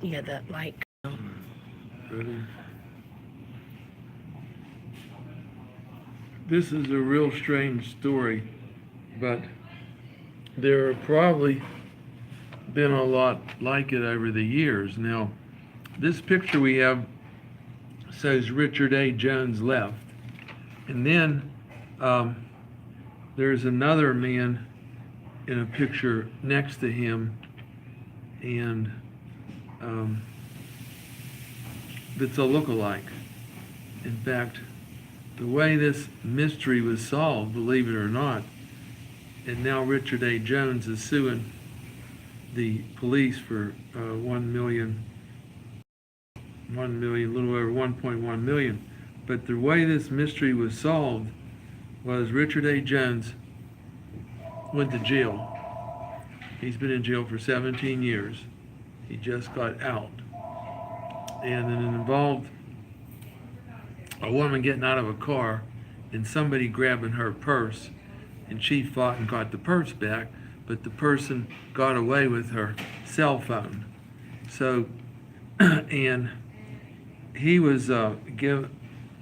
Yeah, the like. Ready? This is a real strange story, but there have probably been a lot like it over the years. Now, this picture we have says Richard A. Jones left. And then um, there's another man in a picture next to him, and um, that's a look-alike. In fact, the way this mystery was solved, believe it or not, and now Richard A. Jones is suing the police for 1 million, a little over 1.1 million. But the way this mystery was solved was Richard A. Jones went to jail. He's been in jail for 17 years. He just got out. And it involved a woman getting out of a car and somebody grabbing her purse. And she fought and got the purse back, but the person got away with her cell phone. So, and he was given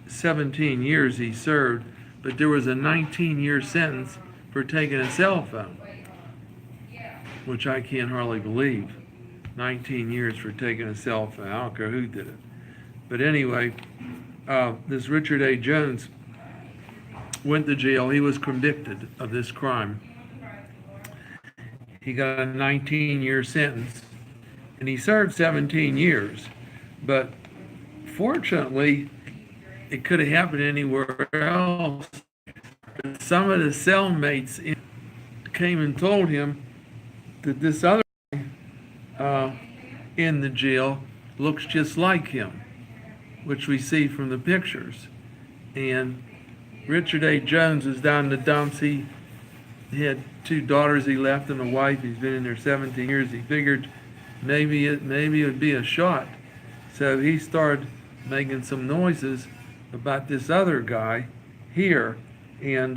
17 years he served, but there was a 19-year sentence for taking a cell phone, which I can't hardly believe. 19 years for taking a cell phone. I don't care who did it. But anyway, this Richard A. Jones went to jail. He was convicted of this crime. He got a 19-year sentence, and he served 17 years. But fortunately, it could have happened anywhere else. Some of the cellmates came and told him that this other guy in the jail looks just like him, which we see from the pictures. And Richard A. Jones is down in the dumps. He had 2 daughters he left and a wife. He's been in there 17 years. He figured maybe it would be a shot. So he started making some noises about this other guy here, and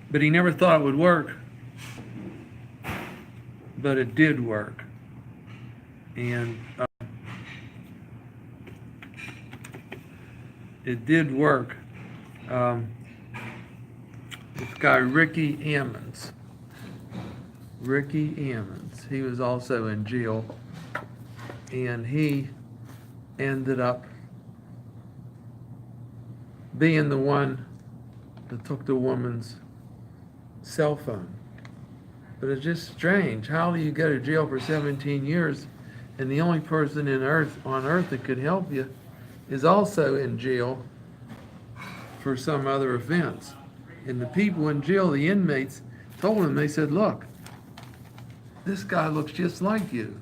but he never thought it would work. But it did work, and it did work. This guy Ricky Ammons. Ricky Ammons. He was also in jail, and he ended up being the one that took the woman's cell phone. But it's just strange. How do you go to jail for 17 years and the only person on earth that could help you is also in jail for some other offense? And the people in jail, the inmates, told him, they said, look, this guy looks just like you.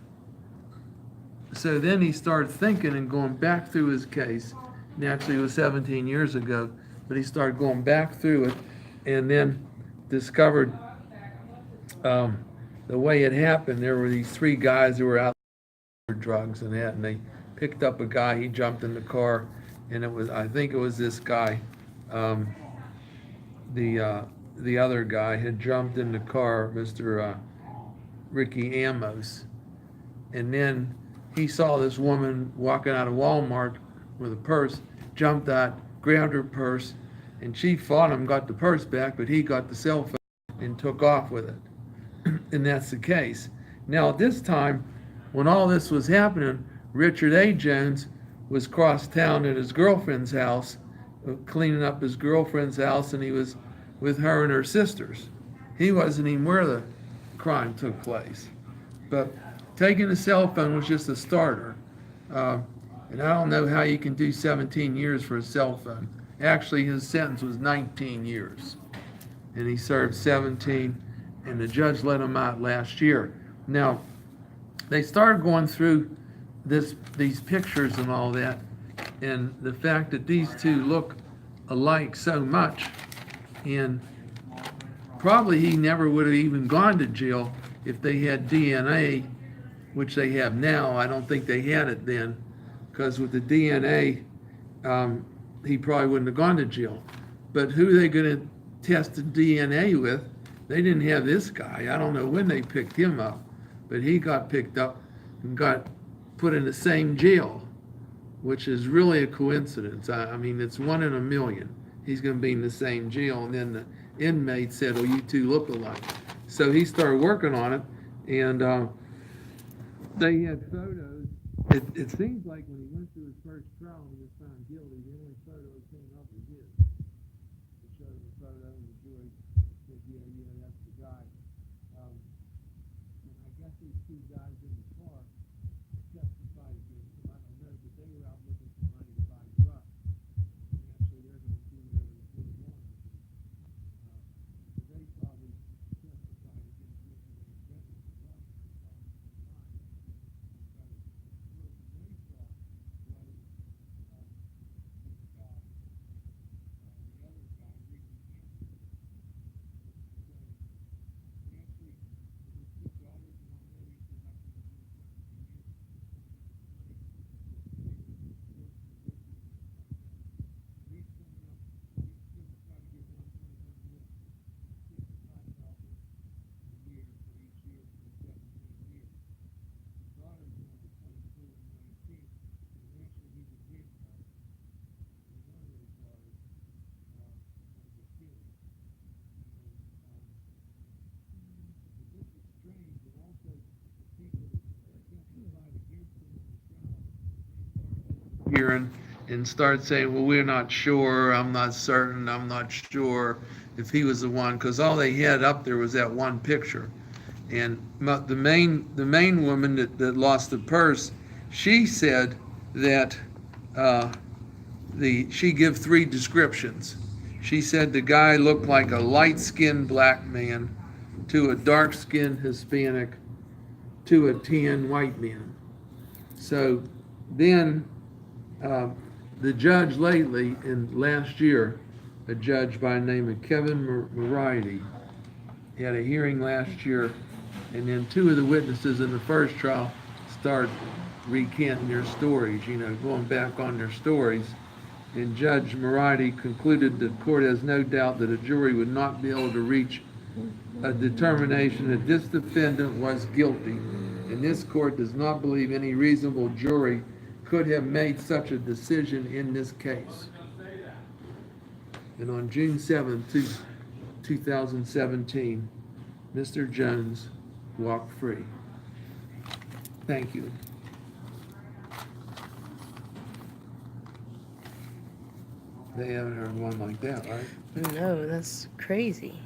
So then he started thinking and going back through his case. Naturally, it was 17 years ago, but he started going back through it and then discovered the way it happened. There were these 3 guys who were out for drugs and that, and they picked up a guy. He jumped in the car, and I think it was this guy. The other guy had jumped in the car, Mr. Ricky Amos, and then he saw this woman walking out of Walmart with a purse, jumped out, grabbed her purse, and she fought him, got the purse back, but he got the cell phone and took off with it. And that's the case. Now, at this time, when all this was happening, Richard A. Jones was cross town at his girlfriend's house, cleaning up his girlfriend's house, and he was with her and her sisters. He wasn't even where the crime took place. But taking a cell phone was just a starter. And I don't know how you can do 17 years for a cell phone. Actually, his sentence was 19 years. And he served 17, and the judge let him out last year. Now, they started going through these pictures and all that, and the fact that these 2 look alike so much, and probably he never would have even gone to jail if they had DNA, which they have now. I don't think they had it then, because with the DNA, he probably wouldn't have gone to jail. But who are they going to test the DNA with? They didn't have this guy. I don't know when they picked him up, but he got picked up and got put in the same jail, which is really a coincidence. I mean, it's 1 in 1 million. He's going to be in the same jail. And then the inmate said, "Oh, you two look alike." So he started working on it, and they had photos. It seems like when he went through his first trial and he was found guilty, the only photo that came up was his. It showed the photo, and the jury said, "Yeah, that's the guy." And I guess these two guys in the car testified against him. I don't know, but they were out looking for money to buy drugs. And actually, they're going to do whatever the court wants. They probably testified against him for the invention of drugs. Hearing and start saying, "Well, we're not sure, I'm not certain, I'm not sure if he was the one," because all they had up there was that one picture. And the main woman that lost the purse, she said that she gave 3 descriptions. She said the guy looked like a light-skinned black man to a dark-skinned Hispanic to a tan white man. So then the judge lately, in last year, a judge by the name of Kevin Moriarty, had a hearing last year, and then 2 of the witnesses in the first trial started recanting their stories, going back on their stories. And Judge Moriarty concluded the court has no doubt that a jury would not be able to reach a determination that this defendant was guilty, and this court does not believe any reasonable jury could have made such a decision in this case. And on June 7th, 2017, Mr. Jones walked free. Thank you. They haven't heard one like that, right? No, that's crazy.